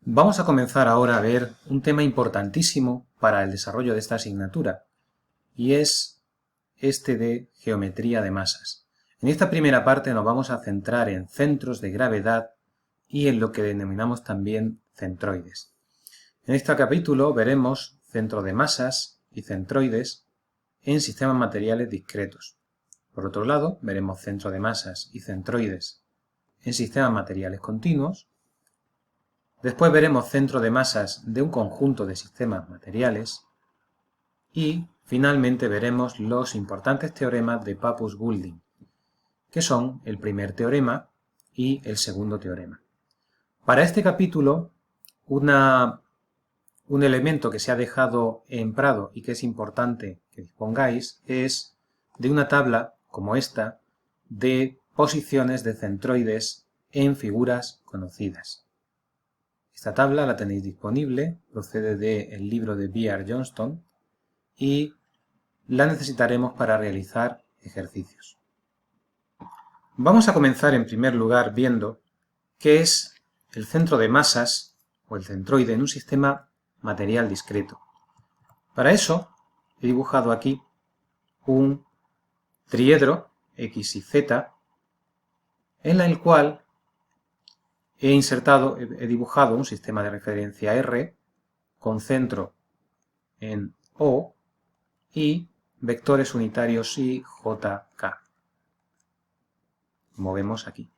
Vamos a comenzar ahora a ver un tema importantísimo para el desarrollo de esta asignatura, y es este de geometría de masas. En esta primera parte nos vamos a centrar en centros de gravedad y en lo que denominamos también centroides. En este capítulo veremos centro de masas y centroides en sistemas materiales discretos. Por otro lado, veremos centro de masas y centroides en sistemas materiales continuos. Después veremos centro de masas de un conjunto de sistemas materiales y finalmente veremos los importantes teoremas de Pappus-Goulding, que son el primer teorema y el segundo teorema. Para este capítulo, un elemento que se ha dejado en Prado y que es importante que dispongáis es de una tabla como esta de posiciones de centroides en figuras conocidas. Esta tabla la tenéis disponible, procede del libro de B.R. Johnston y la necesitaremos para realizar ejercicios. Vamos a comenzar en primer lugar viendo qué es el centro de masas o el centroide en un sistema material discreto. Para eso he dibujado aquí un triedro X y Z en el cual he dibujado un sistema de referencia R con centro en O y vectores unitarios Y, J, K. Movemos aquí.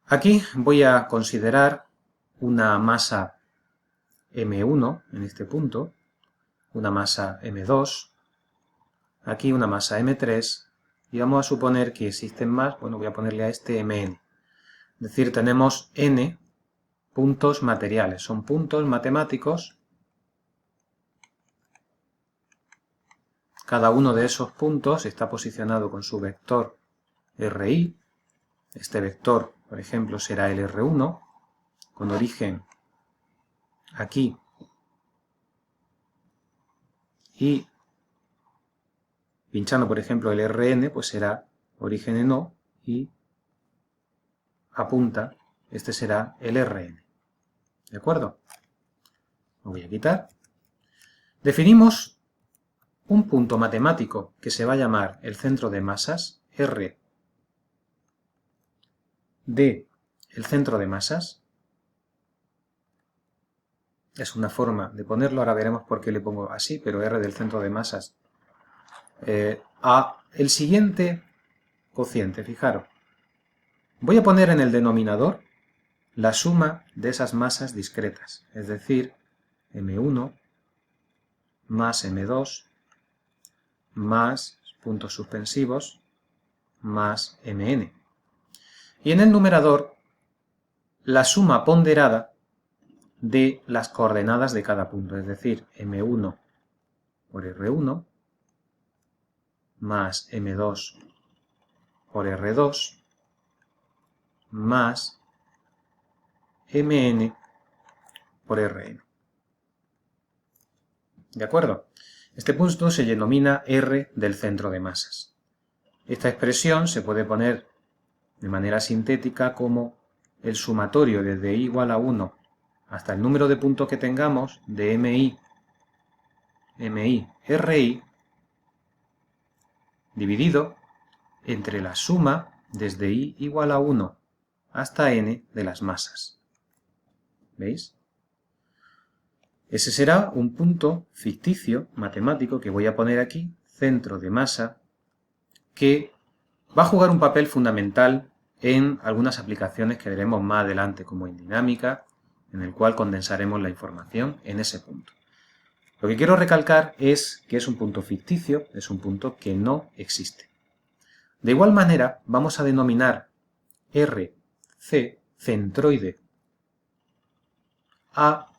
Aquí voy a considerar una masa M1 en este punto, una masa M2, aquí una masa M3 y vamos a suponer que existen más, bueno, voy a ponerle a este Mn. Es decir, tenemos n puntos materiales, son puntos matemáticos. Cada uno de esos puntos está posicionado con su vector RI. Este vector, por ejemplo, será el R1, con origen aquí y pinchando, por ejemplo, el Rn, pues será origen en O y apunta, este será el Rn. ¿De acuerdo? Lo voy a quitar. Definimos un punto matemático que se va a llamar el centro de masas, R de el centro de masas. Es una forma de ponerlo, ahora veremos por qué le pongo así, pero R del centro de masas. A el siguiente cociente, fijaros. Voy a poner en el denominador la suma de esas masas discretas, es decir, M1 más M2 más puntos suspensivos más Mn. Y en el numerador la suma ponderada de las coordenadas de cada punto, es decir, M1 por R1 más M2 por R2 más Mn por Rn. ¿De acuerdo? Este punto se denomina R del centro de masas. Esta expresión se puede poner de manera sintética como el sumatorio desde i igual a 1 hasta el número de puntos que tengamos de mi, ri, dividido entre la suma desde i igual a 1 hasta n de las masas. ¿Veis? Ese será un punto ficticio, matemático, que voy a poner aquí, centro de masa, que va a jugar un papel fundamental en algunas aplicaciones que veremos más adelante, como en dinámica, en el cual condensaremos la información en ese punto. Lo que quiero recalcar es que es un punto ficticio, es un punto que no existe. De igual manera, vamos a denominar RC, centroide, a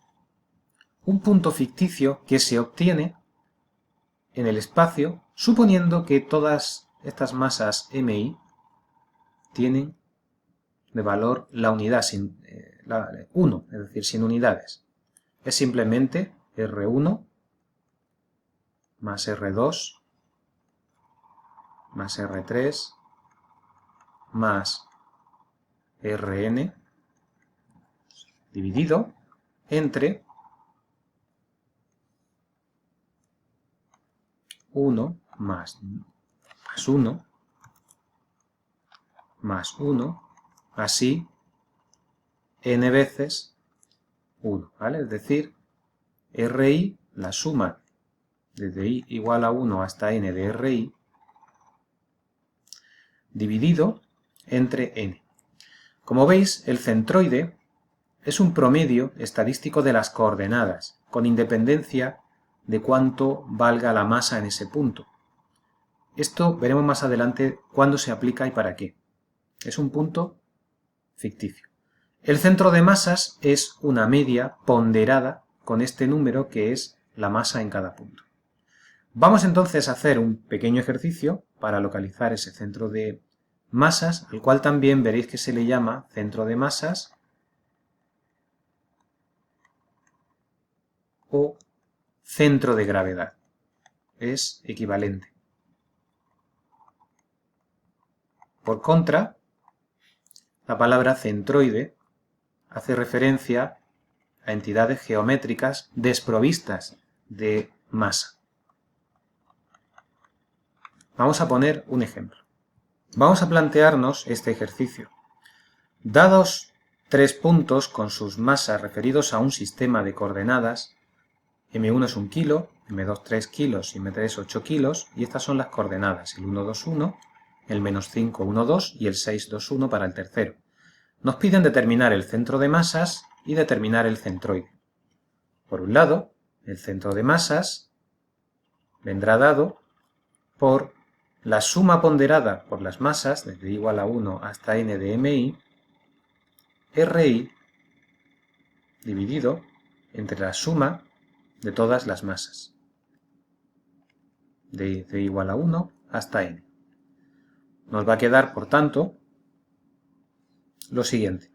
un punto ficticio que se obtiene en el espacio suponiendo que todas estas masas MI tienen de valor la unidad 1, es decir, sin unidades. Es simplemente R1 más R2 más R3 más Rn dividido entre 1 más 1 más 1, así n veces 1, ¿vale? Es decir, RI, la suma desde i igual a 1 hasta n de RI, dividido entre n. Como veis, el centroide es un promedio estadístico de las coordenadas, con independencia de cuánto valga la masa en ese punto. Esto veremos más adelante cuándo se aplica y para qué. Es un punto ficticio. El centro de masas es una media ponderada con este número que es la masa en cada punto. Vamos entonces a hacer un pequeño ejercicio para localizar ese centro de masas, al cual también veréis que se le llama centro de masas o centro de gravedad. Es equivalente. Por contra, la palabra centroide hace referencia a entidades geométricas desprovistas de masa. Vamos a poner un ejemplo. Vamos a plantearnos este ejercicio. Dados 3 puntos con sus masas referidos a un sistema de coordenadas, M1 es 1 kilo, M2 3 kilos y M3 8 kilos, y estas son las coordenadas, el 1, 2, 1, el menos 5, 1, 2 y el 6, 2, 1 para el tercero. Nos piden determinar el centro de masas y determinar el centroide. Por un lado, el centro de masas vendrá dado por la suma ponderada por las masas, desde igual a 1 hasta n de mi, RI, dividido entre la suma de todas las masas, de igual a 1 hasta n. Nos va a quedar, por tanto, lo siguiente.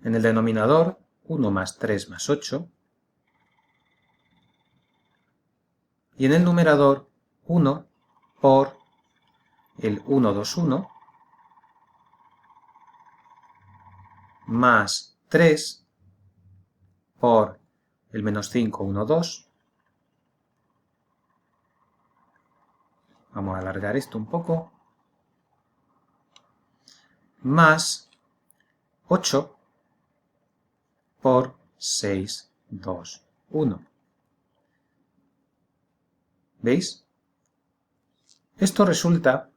En el denominador, 1 más 3 más 8, y en el numerador, 1 por el 1, 2, 1, más 3 por el menos 5, 1, 2. Vamos a alargar esto un poco. Más 8 por 6, 2, 1. ¿Veis? Esto resulta,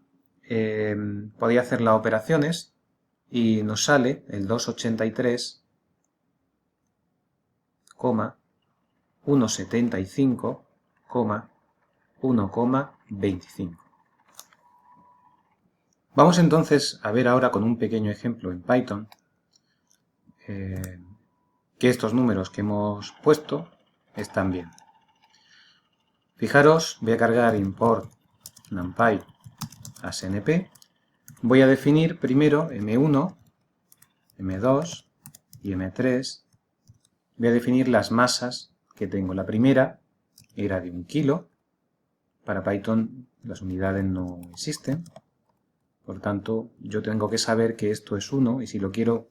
podía hacer las operaciones y nos sale el 283, 175, 1,25. Vamos entonces a ver ahora con un pequeño ejemplo en Python que estos números que hemos puesto están bien. Fijaros, voy a cargar import numpy as np. Voy a definir primero m1, m2 y m3. Voy a definir las masas que tengo. La primera era de 1 kilo. Para Python las unidades no existen. Por tanto, yo tengo que saber que esto es 1 y si lo quiero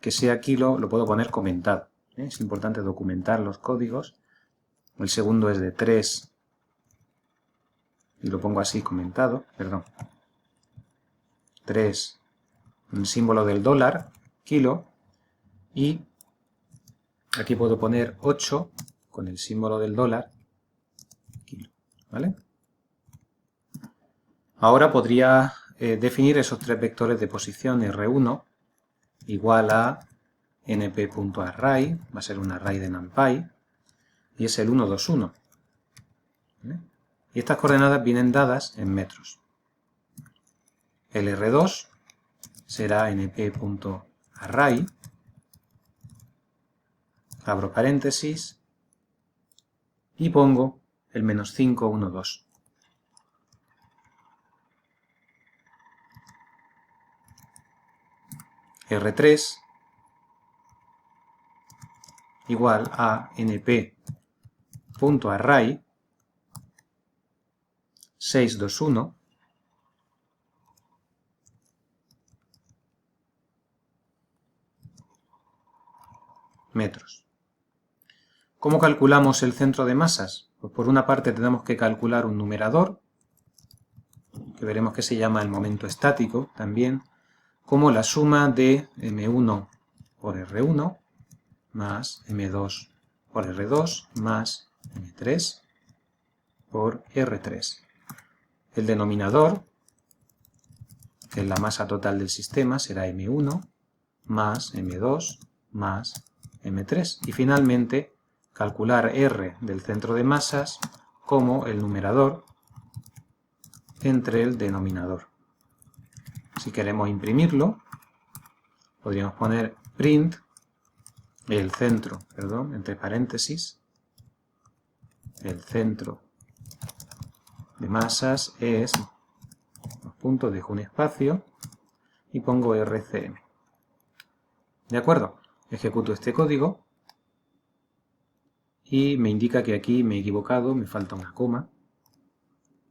que sea kilo, lo puedo poner comentado. Es importante documentar los códigos. El segundo es de 3 y lo pongo así comentado, perdón. 3, el símbolo del dólar, kilo, y aquí puedo poner 8 con el símbolo del dólar, kilo, ¿vale? Ahora podría definir esos tres vectores de posición R1 igual a np.array, va a ser un array de numpy, y es el 1, 2, 1. ¿Vale? Y estas coordenadas vienen dadas en metros. El R2 será np.array, abro paréntesis, y pongo el menos 5, 1, 2. R3 igual a np.array 621 . metros. ¿Cómo calculamos el centro de masas? Pues por una parte tenemos que calcular un numerador, que veremos que se llama el momento estático también, como la suma de M1 por R1 más M2 por R2 más M3 por R3. El denominador, que es la masa total del sistema, será M1 más M2 más M3. Y finalmente, calcular R del centro de masas como el numerador entre el denominador. Si queremos imprimirlo, podríamos poner print el centro, entre paréntesis, el centro de masas es, los puntos, dejo un espacio y pongo RCM. ¿De acuerdo? Ejecuto este código y me indica que aquí me he equivocado, me falta una coma.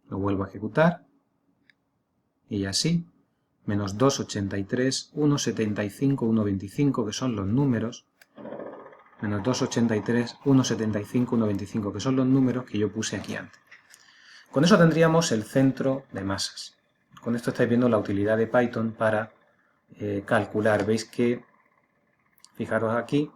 Lo vuelvo a ejecutar y así, menos 2,83, 1,75, 1,25, que son los números, menos 2,83, 1,75, 1,25, que son los números que yo puse aquí antes. Con eso tendríamos el centro de masas. Con esto estáis viendo la utilidad de Python para calcular. Veis que, fijaros aquí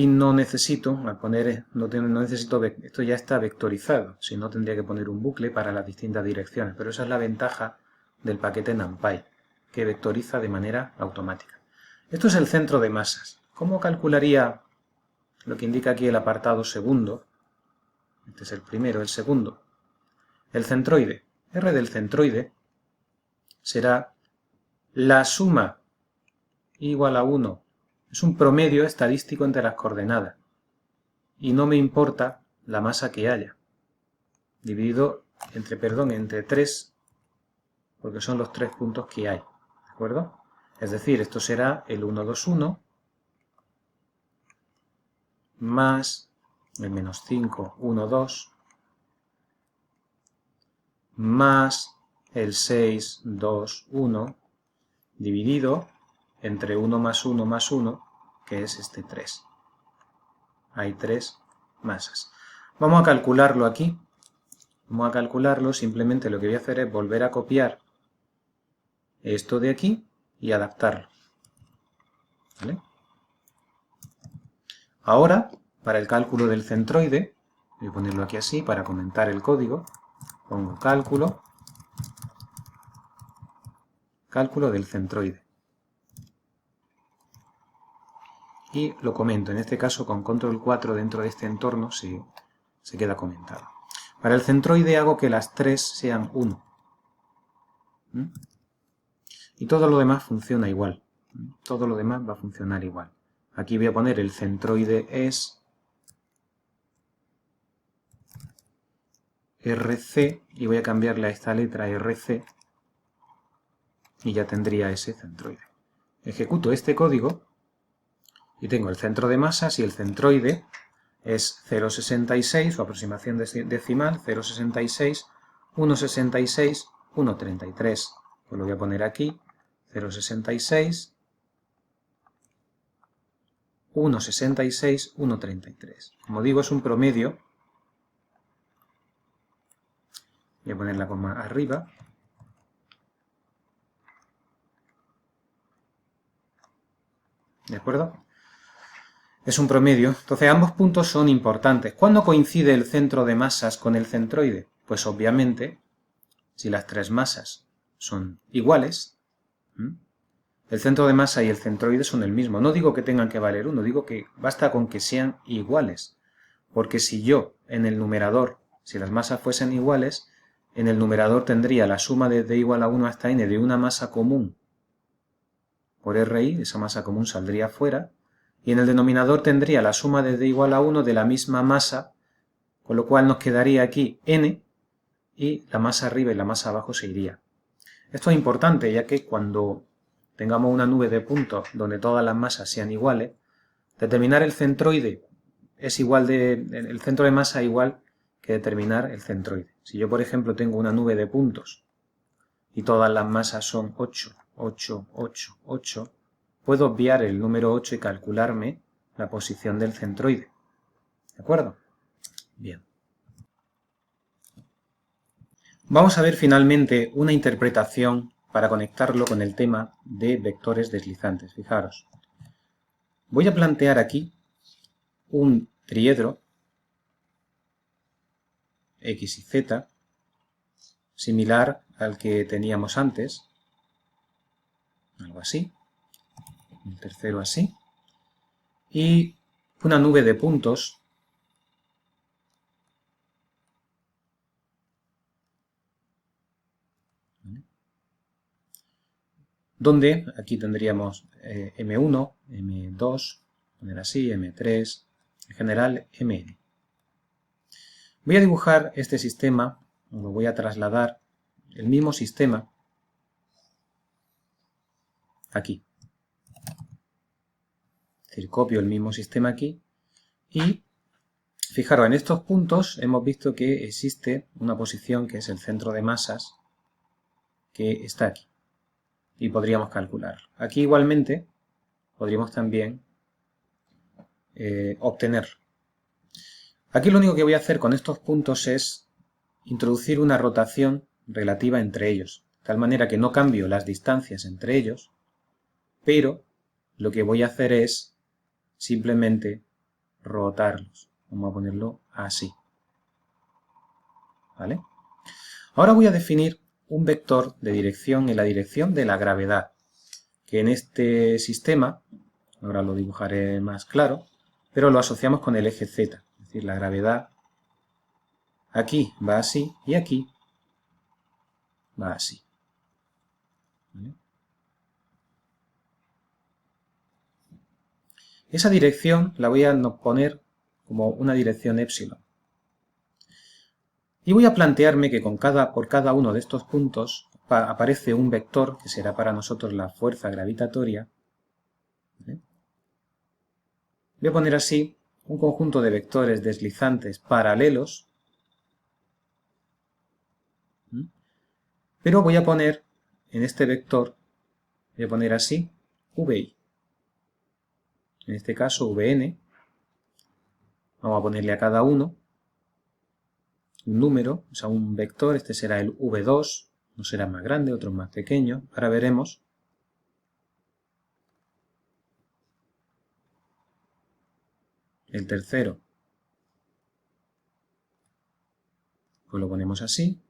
no necesito, al poner, no necesito, esto ya está vectorizado, si no tendría que poner un bucle para las distintas direcciones, pero esa es la ventaja del paquete NumPy, que vectoriza de manera automática. Esto es el centro de masas. ¿Cómo calcularía lo que indica aquí el apartado segundo? Este es el primero, el segundo. El centroide. R del centroide será la suma igual a 1. Es un promedio estadístico entre las coordenadas. Y no me importa la masa que haya. Dividido entre 3, porque son los 3 puntos que hay. ¿De acuerdo? Es decir, esto será el 1, 2, 1 más el menos 5, 1, 2 más el 6, 2, 1 dividido entre 1 más 1 más 1, que es este 3. Hay 3 masas. Vamos a calcularlo aquí. Vamos a calcularlo, simplemente lo que voy a hacer es volver a copiar esto de aquí y adaptarlo. ¿Vale? Ahora, para el cálculo del centroide, voy a ponerlo aquí así para comentar el código. Pongo cálculo del centroide. Y lo comento, en este caso con control 4 dentro de este entorno se queda comentado. Para el centroide hago que las 3 sean 1. Y todo lo demás funciona igual. Todo lo demás va a funcionar igual. Aquí voy a poner el centroide es RC y voy a cambiarle a esta letra RC y ya tendría ese centroide. Ejecuto este código y tengo el centro de masas y el centroide es 0,66, su aproximación decimal, 0,66, 1,66, 1,33. Pues lo voy a poner aquí, 0,66, 1,66, 1,33. Como digo, es un promedio. Voy a poner la coma arriba. ¿De acuerdo? Es un promedio. Entonces ambos puntos son importantes. ¿Cuándo coincide el centro de masas con el centroide? Pues obviamente, si las 3 masas son iguales, el centro de masa y el centroide son el mismo. No digo que tengan que valer 1, digo que basta con que sean iguales. Porque si yo en el numerador, si las masas fuesen iguales, en el numerador tendría la suma de d igual a 1 hasta n de una masa común por RI, esa masa común saldría fuera, y en el denominador tendría la suma de d igual a 1 de la misma masa, con lo cual nos quedaría aquí n, y la masa arriba y la masa abajo se iría. Esto es importante, ya que cuando tengamos una nube de puntos donde todas las masas sean iguales, determinar el centroide es igual el centro de masa igual que determinar el centroide. Si yo, por ejemplo, tengo una nube de puntos y todas las masas son 8, 8, 8, 8, puedo obviar el número 8 y calcularme la posición del centroide. ¿De acuerdo? Bien. Vamos a ver finalmente una interpretación para conectarlo con el tema de vectores deslizantes. Fijaros. Voy a plantear aquí un triedro X y Z similar al que teníamos antes, algo así, el tercero así, y una nube de puntos donde aquí tendríamos M1, M2, poner así, M3, en general Mn. Voy a dibujar este sistema, o lo voy a trasladar, el mismo sistema, aquí. Es decir, copio el mismo sistema aquí y fijaros, en estos puntos hemos visto que existe una posición que es el centro de masas que está aquí y podríamos calcularlo. Aquí igualmente podríamos también obtenerlo. Aquí lo único que voy a hacer con estos puntos es introducir una rotación relativa entre ellos, de tal manera que no cambio las distancias entre ellos, pero lo que voy a hacer es simplemente rotarlos. Vamos a ponerlo así. ¿Vale? Ahora voy a definir un vector de dirección en la dirección de la gravedad, que en este sistema, ahora lo dibujaré más claro, pero lo asociamos con el eje Z, es decir, la gravedad aquí va así y aquí va así. ¿Vale? Esa dirección la voy a poner como una dirección epsilon. Y voy a plantearme que por cada uno de estos puntos aparece un vector que será para nosotros la fuerza gravitatoria. ¿Vale? Voy a poner así un conjunto de vectores deslizantes paralelos, pero voy a poner en este vector, voy a poner así, VI. En este caso VN, vamos a ponerle a cada uno un número, o sea, un vector, este será el V2, uno será más grande, otro más pequeño, ahora veremos. El tercero, pues lo ponemos así.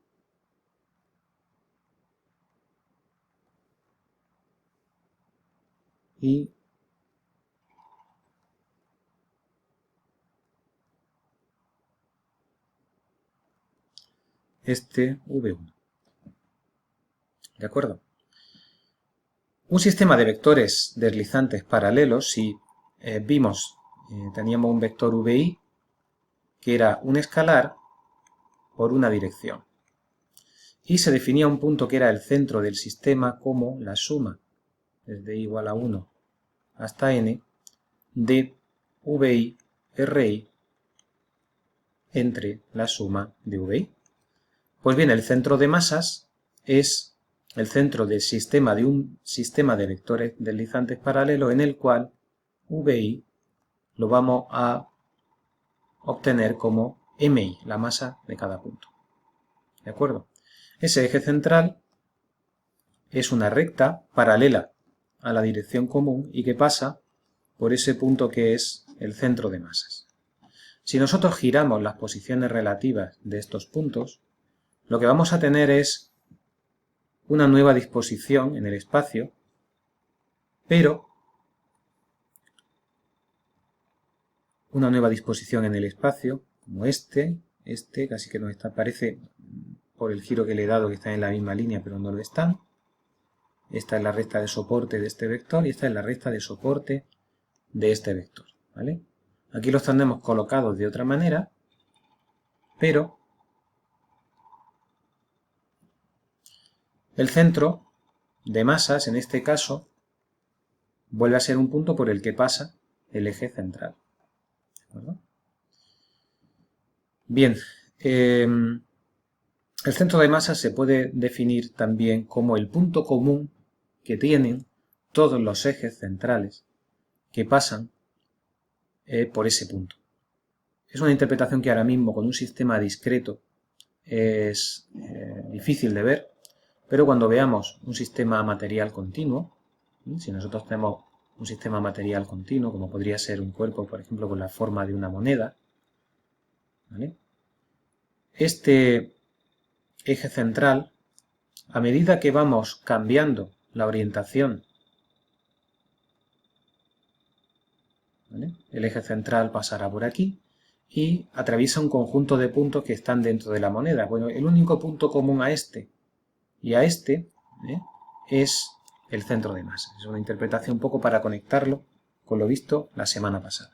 Y este V1. ¿De acuerdo? Un sistema de vectores deslizantes paralelos, si teníamos un vector VI que era un escalar por una dirección. Y se definía un punto que era el centro del sistema como la suma, desde i igual a 1 hasta n, de VI, RI entre la suma de VI. Pues bien, el centro de masas es el centro del sistema de un sistema de vectores deslizantes paralelos en el cual VI lo vamos a obtener como MI, la masa de cada punto. ¿De acuerdo? Ese eje central es una recta paralela a la dirección común y que pasa por ese punto que es el centro de masas. Si nosotros giramos las posiciones relativas de estos puntos, lo que vamos a tener es una nueva disposición en el espacio, pero una nueva disposición en el espacio, como este casi que no está, parece por el giro que le he dado que están en la misma línea, pero no lo están. Esta es la recta de soporte de este vector y esta es la recta de soporte de este vector, ¿vale? Aquí los tenemos colocados de otra manera, pero el centro de masas, en este caso, vuelve a ser un punto por el que pasa el eje central. ¿De acuerdo? Bien, el centro de masas se puede definir también como el punto común que tienen todos los ejes centrales que pasan por ese punto. Es una interpretación que ahora mismo con un sistema discreto es difícil de ver, pero cuando veamos un sistema material continuo, si nosotros tenemos un sistema material continuo, como podría ser un cuerpo, por ejemplo, con la forma de una moneda, ¿vale? Este eje central, a medida que vamos cambiando la orientación, ¿vale? El eje central pasará por aquí y atraviesa un conjunto de puntos que están dentro de la moneda. Bueno, el único punto común a este y a este es el centro de masa. Es una interpretación un poco para conectarlo con lo visto la semana pasada.